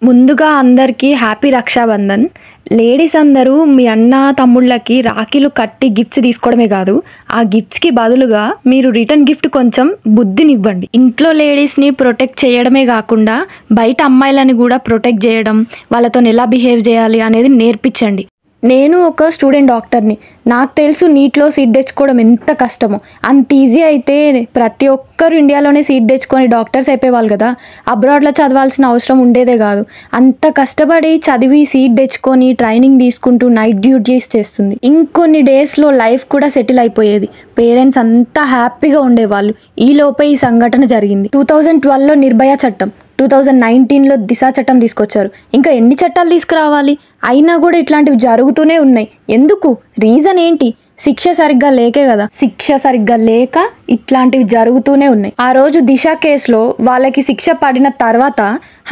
ముందుగా అందరికీ happy Rakshabandhan. Ladies అందరూ మీ అన్న తమ్ముళ్ళకి రాఖీలు కట్టి గిఫ్ట్స్ తీసుకోవడమే కాదు, ఆ గిఫ్ట్స్కి బదులుగా మీరు రిటర్న్ గిఫ్ట్ కొంచెం బుద్ధినివ్వండి. ఇంట్లో లేడీస్ని ప్రొటెక్ట్ చేయడమే కాకుండా బయట అమ్మాయిలని కూడా ప్రొటెక్ట్ చేయడం, వాళ్ళతో ఎలా బిహేవ్ చేయాలి అనేది నేర్పించండి. నేను ఒక స్టూడెంట్ డాక్టర్ని. నాకు తెలుసు నీట్లో సీట్ తెచ్చుకోవడం ఎంత కష్టమో. అంత ఈజీ అయితే ప్రతి ఒక్కరు ఇండియాలోనే సీట్ తెచ్చుకొని డాక్టర్స్ అయిపోయేవాళ్ళు కదా. అబ్రాడ్లో చదవాల్సిన అవసరం ఉండేదే కాదు. అంత కష్టపడి చదివి సీట్ తెచ్చుకొని ట్రైనింగ్ తీసుకుంటూ నైట్ డ్యూటీస్ చేస్తుంది. ఇంకొన్ని డేస్లో లైఫ్ కూడా సెటిల్ అయిపోయేది. పేరెంట్స్ అంతా హ్యాపీగా ఉండేవాళ్ళు. ఈలోపే ఈ సంఘటన జరిగింది. 2012లో నిర్భయ చట్టం, 2019లో దిశ చట్టం తీసుకొచ్చారు. ఇంకా ఎన్ని చట్టాలు తీసుకురావాలి? అయినా కూడా ఇట్లాంటివి జరుగుతూనే ఉన్నాయి. ఎందుకు? రీజన్ ఏంటి? శిక్ష సరిగ్గా లేకే కదా. శిక్ష సరిగ్గా లేక ఇట్లాంటివి జరుగుతూనే ఉన్నాయి. ఆ రోజు దిశ కేసులో వాళ్ళకి శిక్ష పడిన తర్వాత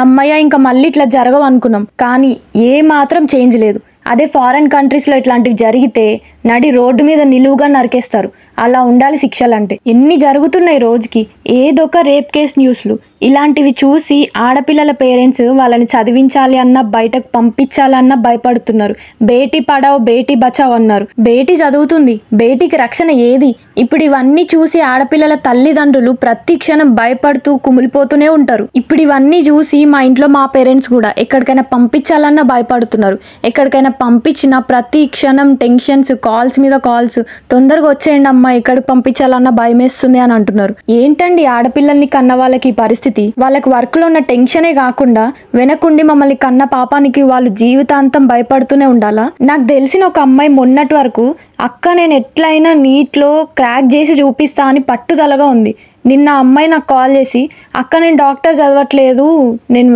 అమ్మయ్య ఇంకా మళ్ళీ ఇట్లా జరగవు అనుకున్నాం. కానీ ఏ మాత్రం చేంజ్ లేదు. అదే ఫారెన్ కంట్రీస్లో ఇట్లాంటివి జరిగితే నడి రోడ్డు మీద నిలువుగా నరికేస్తారు. అలా ఉండాలి శిక్షలు అంటే. ఎన్ని జరుగుతున్నాయి రోజుకి. ఏదొక రేప్ కేస్ న్యూస్లు. ఇలాంటివి చూసి ఆడపిల్లల పేరెంట్స్ వాళ్ళని చదివించాలి అన్నా బయటకు పంపించాలన్నా భయపడుతున్నారు. బేటీ పడావ్ బేటీ బచావ్ అన్నారు. బేటీ చదువుతుంది, బేటీకి రక్షణ ఏది? ఇప్పుడు ఇవన్నీ చూసి ఆడపిల్లల తల్లిదండ్రులు ప్రతి క్షణం భయపడుతూ కుమిలిపోతూనే ఉంటారు. ఇప్పుడు ఇవన్నీ చూసి మా ఇంట్లో మా పేరెంట్స్ కూడా ఎక్కడికైనా పంపించాలన్నా భయపడుతున్నారు. ఎక్కడికైనా పంపించిన ప్రతి క్షణం టెన్షన్స్, కాల్స్ మీద కాల్స్, తొందరగా వచ్చేయండి అమ్మా, ఎక్కడికి పంపించాలన్నా భయం వేస్తుంది అని అంటున్నారు. ఏంటండి ఆడపిల్లల్ని కన్న వాళ్ళకి ఈ పరిస్థితి? వాళ్ళకి వర్క్లో ఉన్న టెన్షనే కాకుండా వెనకుండి మమ్మల్ని కన్న పాపానికి వాళ్ళు జీవితాంతం భయపడుతూనే ఉండాలా? నాకు తెలిసిన ఒక అమ్మాయి మొన్నటి వరకు అక్క నేను ఎట్లయినా నీట్లో క్రాక్ చేసి చూపిస్తా అని పట్టుదలగా ఉంది. నిన్న అమ్మాయి నాకు కాల్ చేసి అక్క నేను డాక్టర్ చదవట్లేదు,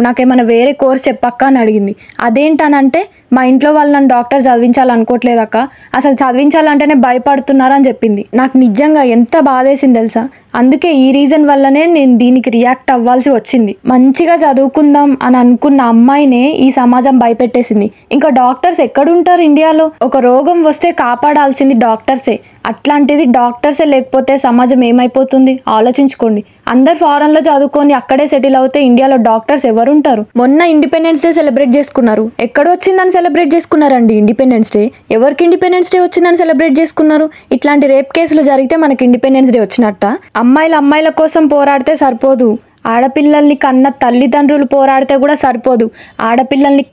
నాకేమైనా వేరే కోర్స్ చెప్పక్క అని అడిగింది. అదేంటనంటే మా ఇంట్లో వాళ్ళు నన్ను డాక్టర్ చదివించాలనుకోవట్లేదు అక్క, అసలు చదివించాలంటేనే భయపడుతున్నారని చెప్పింది. నాకు నిజంగా ఎంత బాధేసింది తెలుసా. అందుకే ఈ రీజన్ వల్లనే నేను దీనికి రియాక్ట్ అవ్వాల్సి వచ్చింది. మంచిగా చదువుకుందాం అని అనుకున్న అమ్మాయినే ఈ సమాజం భయపెట్టేసింది. ఇంకా డాక్టర్స్ ఎక్కడుంటారు ఇండియాలో? ఒక రోగం వస్తే కాపాడాల్సింది డాక్టర్సే. అట్లాంటిది డాక్టర్సే లేకపోతే సమాజం ఏమైపోతుంది? ఆలోచించుకోండి. అందరు ఫారెన్లో చదువుకొని అక్కడే సెటిల్ అవుతే ఇండియాలో డాక్టర్స్ ఎవరుంటారు? మొన్న ఇండిపెండెన్స్ డే సెలబ్రేట్ చేసుకున్నారు. ఎక్కడ వచ్చిందని సెలబ్రేట్ చేసుకున్నారండి ఇండిపెండెన్స్ డే? ఎవరికి ఇండిపెండెన్స్ డే వచ్చిందని సెలబ్రేట్ చేసుకున్నారు? ఇట్లాంటి రేప్ కేసులు జరిగితే మనకి ఇండిపెండెన్స్ డే వచ్చినట్ట? అమ్మాయిల కోసం పోరాడితే సరిపోదు, ఆడపిల్లల్ని కన్న తల్లిదండ్రులు పోరాడితే కూడా సరిపోదు. ఆడపిల్లల్ని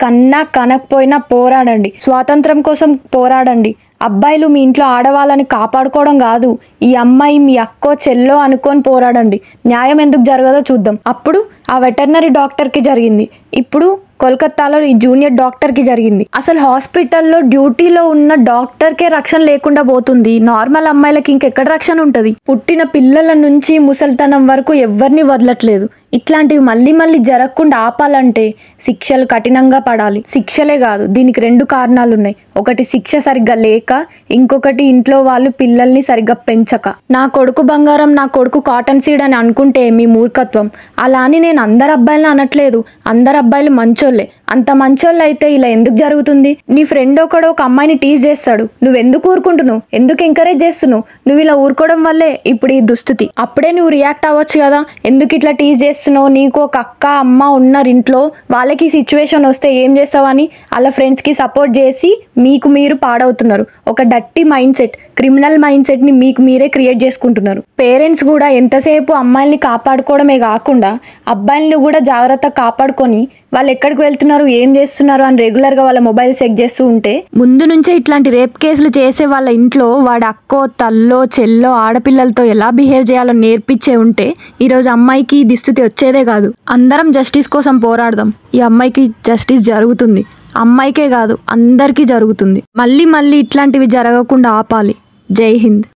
కనకపోయినా పోరాడండి. స్వాతంత్రం కోసం పోరాడండి. అబ్బాయిలు మీ ఇంట్లో ఆడవాళ్ళని కాపాడుకోవడం కాదు, ఈ అమ్మాయి మీ అక్కో చెల్లో అనుకొని పోరాడండి. న్యాయం ఎందుకు జరగదో చూద్దాం. అప్పుడు ఆ వెటర్నరీ డాక్టర్కి జరిగింది, ఇప్పుడు కోల్కతాలో ఈ జూనియర్ డాక్టర్కి జరిగింది. అసలు హాస్పిటల్లో డ్యూటీలో ఉన్న డాక్టర్కే రక్షణ లేకుండా పోతుంది. నార్మల్ అమ్మాయిలకి ఇంకెక్కడ రక్షణ ఉంటుంది? పుట్టిన పిల్లల నుంచి ముసలితనం వరకు ఎవరిని వదలట్లేదు. ఇట్లాంటివి మళ్ళీ జరగకుండా ఆపాలంటే శిక్షలు కఠినంగా పడాలి. శిక్షలే కాదు, దీనికి 2 కారణాలు ఉన్నాయి. ఒకటి శిక్ష సరిగ్గా లేక, ఇంకొకటి ఇంట్లో వాళ్ళు పిల్లల్ని సరిగ్గా పెంచక. నా కొడుకు బంగారం, నా కొడుకు కాటన్ సీడ్ అని అనుకుంటే మీ మూర్ఖత్వం. అలా అని నేను అందరు అబ్బాయిలను అనట్లేదు. అందరు అబ్బాయిలు మంచోళ్ళే. అంత మంచోళ్ళు అయితే ఇలా ఎందుకు జరుగుతుంది? నీ ఫ్రెండ్ ఒకడు ఒక అమ్మాయిని టీజ్ చేస్తాడు, నువ్వెందుకు ఊరుకుంటున్నావు? ఎందుకు ఎంకరేజ్ చేస్తున్నావు? నువ్వు ఇలా ఊరుకోవడం వల్లే ఇప్పుడు ఈ దుస్థితి. అప్పుడే నువ్వు రియాక్ట్ అవ్వచ్చు కదా. ఎందుకు ఇట్లా టీజ్ చేస్తున్నావు? నీకు ఒక అక్క అమ్మ ఉన్నారు ఇంట్లో, వాళ్ళకి సిచ్యువేషన్ వస్తే ఏం చేస్తావని వాళ్ళ ఫ్రెండ్స్కి సపోర్ట్ చేసి మీకు మీరు పాడవుతున్నారు. ఒక dirty mind set, criminal mind సెట్ని మీకు మీరే క్రియేట్ చేసుకుంటున్నారు. పేరెంట్స్ కూడా ఎంతసేపు అమ్మాయిల్ని కాపాడుకోవడమే కాకుండా అబ్బాయిల్ని కూడా జాగ్రత్తగా కాపాడుకొని వాళ్ళు ఎక్కడికి వెళ్తున్నారు, ఏం చేస్తున్నారు అని రెగ్యులర్గా వాళ్ళ మొబైల్ చెక్ చేస్తూ ఉంటే, ముందు నుంచే ఇట్లాంటి రేప్ కేసులు చేసే వాళ్ళ ఇంట్లో వాడి అక్కో తల్లో చెల్లో ఆడపిల్లలతో ఎలా బిహేవ్ చేయాలో నేర్పించే ఉంటే ఈరోజు అమ్మాయికి ఈ దుస్థితి వచ్చేదే కాదు. అందరం జస్టిస్ కోసం పోరాడదాం. ఈ అమ్మాయికి జస్టిస్ జరుగుతుంది. అమ్మాయికే కాదు అందరికీ జరుగుతుంది. మళ్ళీ ఇట్లాంటివి జరగకుండా ఆపాలి. జై హింద్.